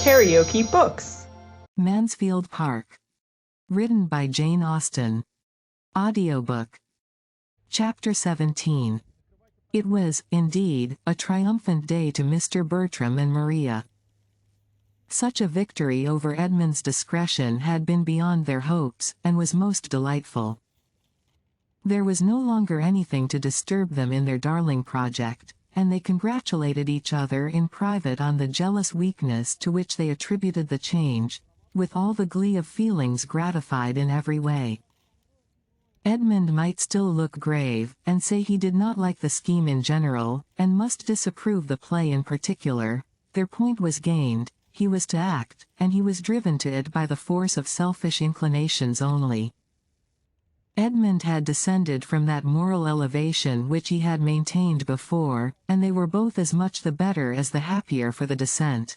KaraokeBooks. Mansfield Park. Written by Jane Austen. Audiobook. Chapter 17. It was, indeed, a triumphant day to Mr. Bertram and Maria. Such a victory over Edmund's discretion had been beyond their hopes, and was most delightful. There was no longer anything to disturb them in their darling project, and they congratulated each other in private on the jealous weakness to which they attributed the change, with all the glee of feelings gratified in every way. Edmund might still look grave, and say he did not like the scheme in general, and must disapprove the play in particular. Their point was gained, he was to act, and he was driven to it by the force of selfish inclinations only. Edmund had descended from that moral elevation which he had maintained before, and they were both as much the better as the happier for the descent.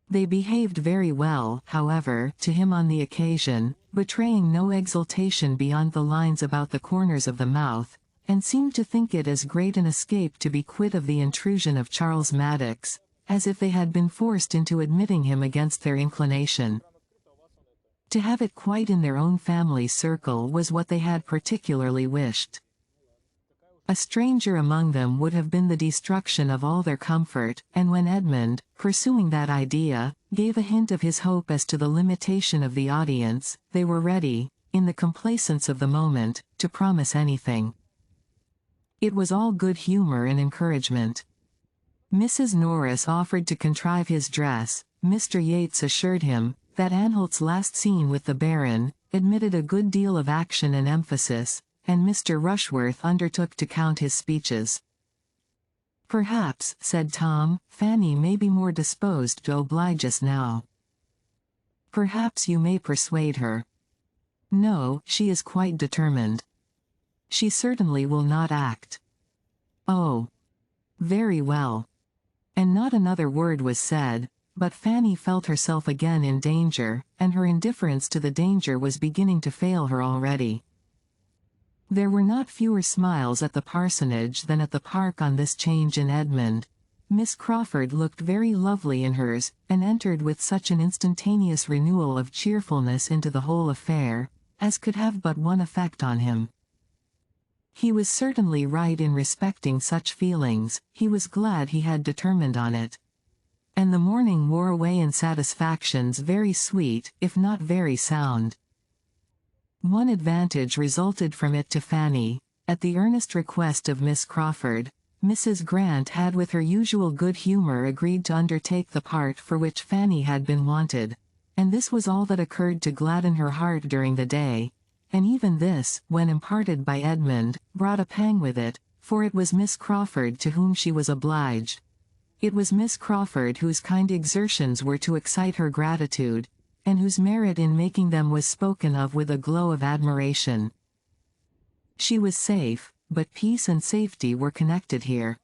They behaved very well, however, to him on the occasion, betraying no exultation beyond the lines about the corners of the mouth, and seemed to think it as great an escape to be quit of the intrusion of Charles Maddox, as if they had been forced into admitting him against their inclination. To have it quite in their own family circle was what they had particularly wished. A stranger among them would have been the destruction of all their comfort, and when Edmund, pursuing that idea, gave a hint of his hope as to the limitation of the audience, they were ready, in the complacence of the moment, to promise anything. It was all good humor and encouragement. Mrs. Norris offered to contrive his dress. Mr. Yates assured him that Anhalt's last scene with the Baron admitted a good deal of action and emphasis, and Mr. Rushworth undertook to count his speeches. "Perhaps," said Tom, "Fanny may be more disposed to oblige us now." "Perhaps you may persuade her." "No, she is quite determined. She certainly will not act." "Oh. Very well." And not another word was said, but Fanny felt herself again in danger, and her indifference to the danger was beginning to fail her already. There were not fewer smiles at the parsonage than at the park on this change in Edmund. Miss Crawford looked very lovely in hers, and entered with such an instantaneous renewal of cheerfulness into the whole affair, as could have but one effect on him. He was certainly right in respecting such feelings. He was glad he had determined on it. And the morning wore away in satisfactions very sweet, if not very sound. One advantage resulted from it to Fanny. At the earnest request of Miss Crawford, Mrs. Grant had with her usual good humor agreed to undertake the part for which Fanny had been wanted, and this was all that occurred to gladden her heart during the day, and even this, when imparted by Edmund, brought a pang with it, for it was Miss Crawford to whom she was obliged. It was Miss Crawford whose kind exertions were to excite her gratitude, and whose merit in making them was spoken of with a glow of admiration. She was safe, but peace and safety were connected here.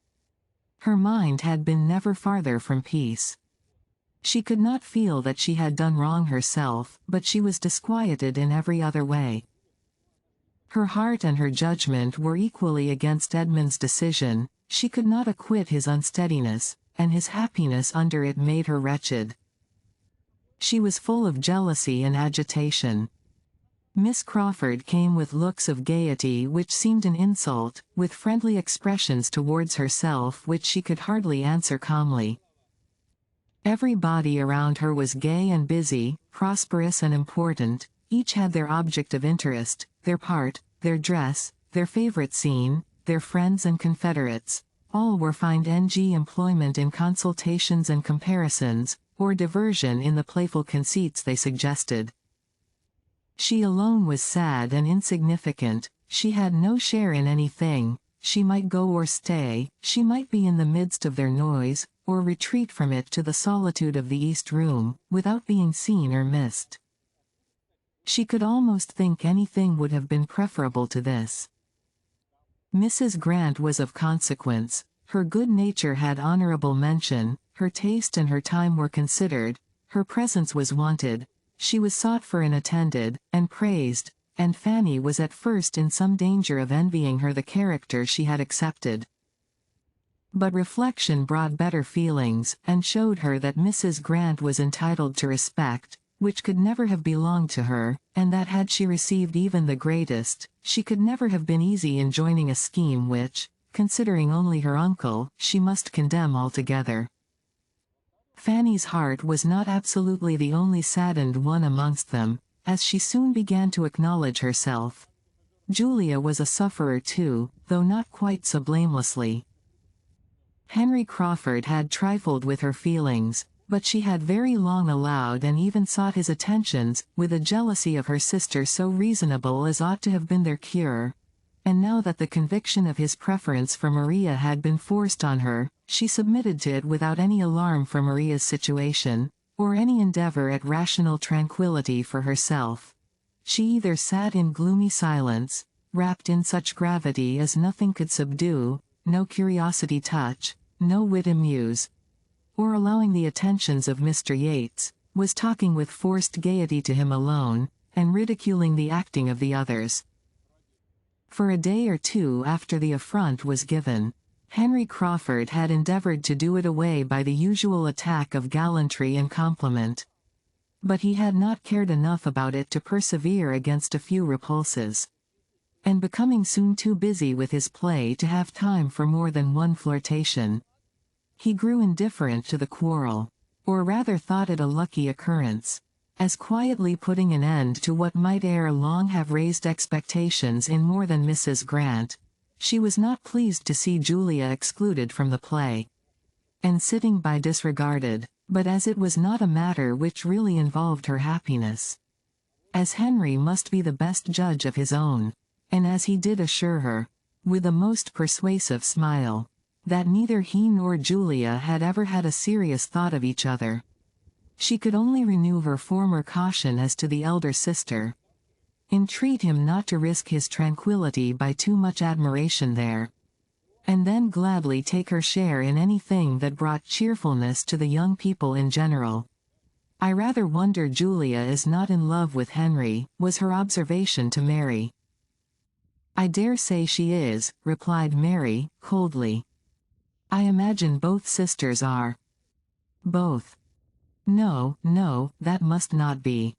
Her mind had been never farther from peace. She could not feel that she had done wrong herself, but she was disquieted in every other way. Her heart and her judgment were equally against Edmund's decision. She could not acquit his unsteadiness, and his happiness under it made her wretched. She was full of jealousy and agitation. Miss Crawford came with looks of gaiety which seemed an insult, with friendly expressions towards herself which she could hardly answer calmly. Everybody around her was gay and busy, prosperous and important. Each had their object of interest, their part, their dress, their favorite scene, their friends and confederates. All were find employment in consultations and comparisons, or diversion in the playful conceits they suggested. She alone was sad and insignificant. She had no share in anything. She might go or stay, she might be in the midst of their noise, or retreat from it to the solitude of the East Room, without being seen or missed. She could almost think anything would have been preferable to this. Mrs. Grant was of consequence. Her good nature had honorable mention, her taste and her time were considered, her presence was wanted, she was sought for and attended, and praised, and Fanny was at first in some danger of envying her the character she had accepted. But reflection brought better feelings, and showed her that Mrs. Grant was entitled to respect, which could never have belonged to her, and that had she received even the greatest, she could never have been easy in joining a scheme which, considering only her uncle, she must condemn altogether. Fanny's heart was not absolutely the only saddened one amongst them, as she soon began to acknowledge herself. Julia was a sufferer too, though not quite so blamelessly. Henry Crawford had trifled with her feelings, but she had very long allowed and even sought his attentions, with a jealousy of her sister so reasonable as ought to have been their cure. And now that the conviction of his preference for Maria had been forced on her, she submitted to it without any alarm for Maria's situation, or any endeavor at rational tranquillity for herself. She either sat in gloomy silence, wrapped in such gravity as nothing could subdue, no curiosity touch, no wit amuse, or allowing the attentions of Mr. Yates, was talking with forced gaiety to him alone, and ridiculing the acting of the others. For a day or two after the affront was given, Henry Crawford had endeavored to do it away by the usual attack of gallantry and compliment. But he had not cared enough about it to persevere against a few repulses. And becoming soon too busy with his play to have time for more than one flirtation, he grew indifferent to the quarrel, or rather thought it a lucky occurrence, as quietly putting an end to what might ere long have raised expectations in more than Mrs. Grant. She was not pleased to see Julia excluded from the play, and sitting by disregarded, but as it was not a matter which really involved her happiness, as Henry must be the best judge of his own, and as he did assure her, with a most persuasive smile, that neither he nor Julia had ever had a serious thought of each other, she could only renew her former caution as to the elder sister, entreat him not to risk his tranquillity by too much admiration there, and then gladly take her share in anything that brought cheerfulness to the young people in general. "I rather wonder Julia is not in love with Henry," was her observation to Mary. "I dare say she is," replied Mary, coldly. "I imagine both sisters are." "Both? No, no, that must not be.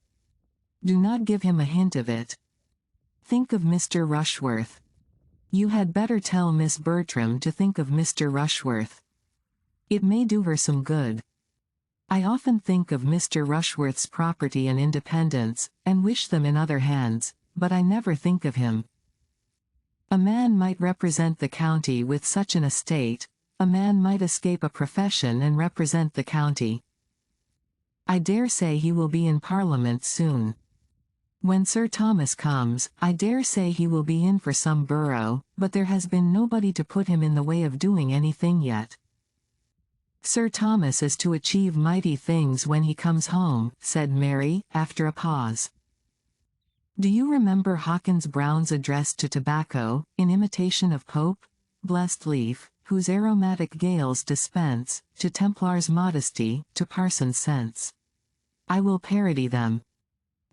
Do not give him a hint of it. Think of Mr. Rushworth. You had better tell Miss Bertram to think of Mr. Rushworth. It may do her some good. I often think of Mr. Rushworth's property and independence, and wish them in other hands, but I never think of him. A man might represent the county with such an estate, a man might escape a profession and represent the county. I dare say he will be in Parliament soon. When Sir Thomas comes, I dare say he will be in for some borough, but there has been nobody to put him in the way of doing anything yet." "Sir Thomas is to achieve mighty things when he comes home," said Mary, after a pause. "Do you remember Hawkins Brown's address to tobacco, in imitation of Pope? Blessed leaf, whose aromatic gales dispense, to Templars modesty, to parsons sense. I will parody them.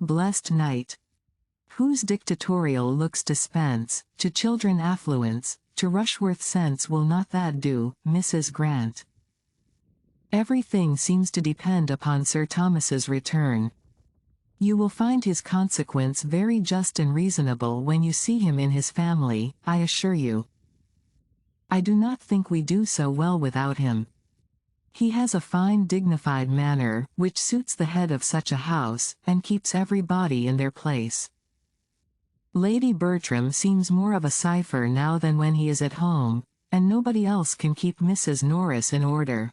Blessed night, whose dictatorial looks dispense, to children affluence, to Rushworth sense will not that do, Mrs. Grant? Everything seems to depend upon Sir Thomas's return. You will find his consequence very just and reasonable when you see him in his family, I assure you. I do not think we do so well without him. He has a fine dignified manner, which suits the head of such a house, and keeps everybody in their place. Lady Bertram seems more of a cipher now than when he is at home, and nobody else can keep Mrs. Norris in order.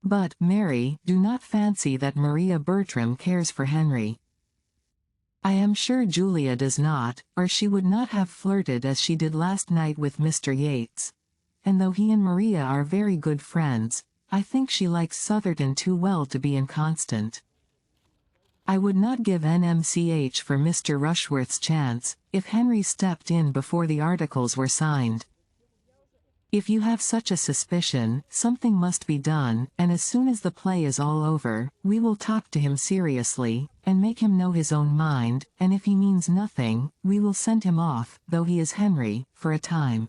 But, Mary, do not fancy that Maria Bertram cares for Henry. I am sure Julia does not, or she would not have flirted as she did last night with Mr. Yates. And though he and Maria are very good friends, I think she likes Southerton too well to be inconstant. I would not give NMCH for Mr. Rushworth's chance, if Henry stepped in before the articles were signed. If you have such a suspicion, something must be done, and as soon as the play is all over, we will talk to him seriously, and make him know his own mind, and if he means nothing, we will send him off, though he is Henry, for a time.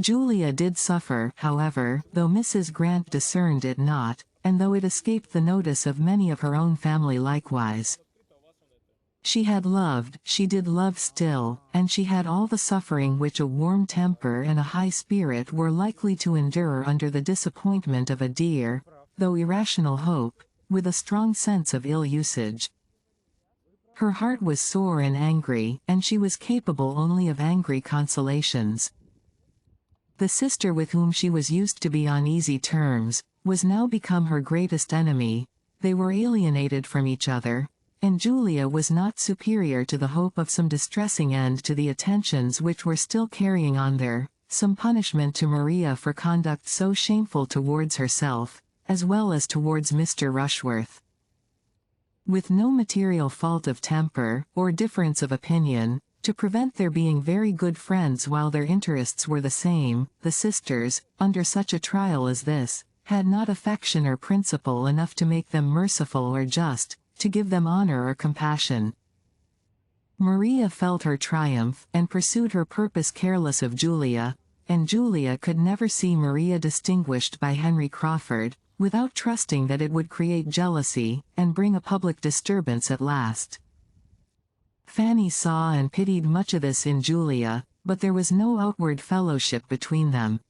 Julia did suffer, however, though Mrs. Grant discerned it not, and though it escaped the notice of many of her own family likewise. She had loved, she did love still, and she had all the suffering which a warm temper and a high spirit were likely to endure under the disappointment of a dear, though irrational hope, with a strong sense of ill usage. Her heart was sore and angry, and she was capable only of angry consolations. The sister with whom she was used to be on easy terms, was now become her greatest enemy. They were alienated from each other, and Julia was not superior to the hope of some distressing end to the attentions which were still carrying on there, some punishment to Maria for conduct so shameful towards herself, as well as towards Mr. Rushworth. With no material fault of temper, or difference of opinion, to prevent their being very good friends while their interests were the same, the sisters, under such a trial as this, had not affection or principle enough to make them merciful or just, to give them honor or compassion. Maria felt her triumph, and pursued her purpose careless of Julia, and Julia could never see Maria distinguished by Henry Crawford, without trusting that it would create jealousy, and bring a public disturbance at last. Fanny saw and pitied much of this in Julia, but there was no outward fellowship between them.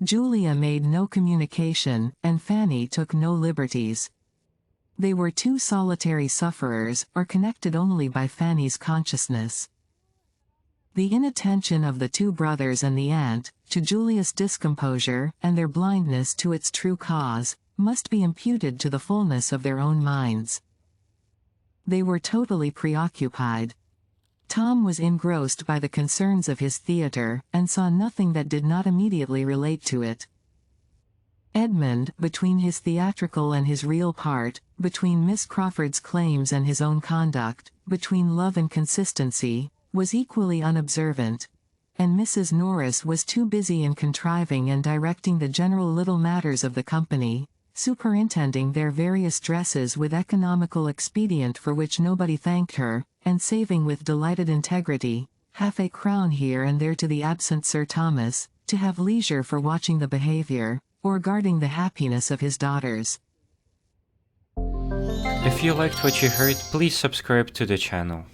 Julia made no communication, and Fanny took no liberties. They were two solitary sufferers, or connected only by Fanny's consciousness. The inattention of the two brothers and the aunt, to Julia's discomposure, and their blindness to its true cause, must be imputed to the fullness of their own minds. They were totally preoccupied. Tom was engrossed by the concerns of his theatre, and saw nothing that did not immediately relate to it. Edmund, between his theatrical and his real part, between Miss Crawford's claims and his own conduct, between love and consistency, was equally unobservant, and Mrs. Norris was too busy in contriving and directing the general little matters of the company, superintending their various dresses with economical expedient for which nobody thanked her, and saving with delighted integrity, half a crown here and there to the absent Sir Thomas, to have leisure for watching the behavior, or guarding the happiness of his daughters. If you liked what you heard, please subscribe to the channel.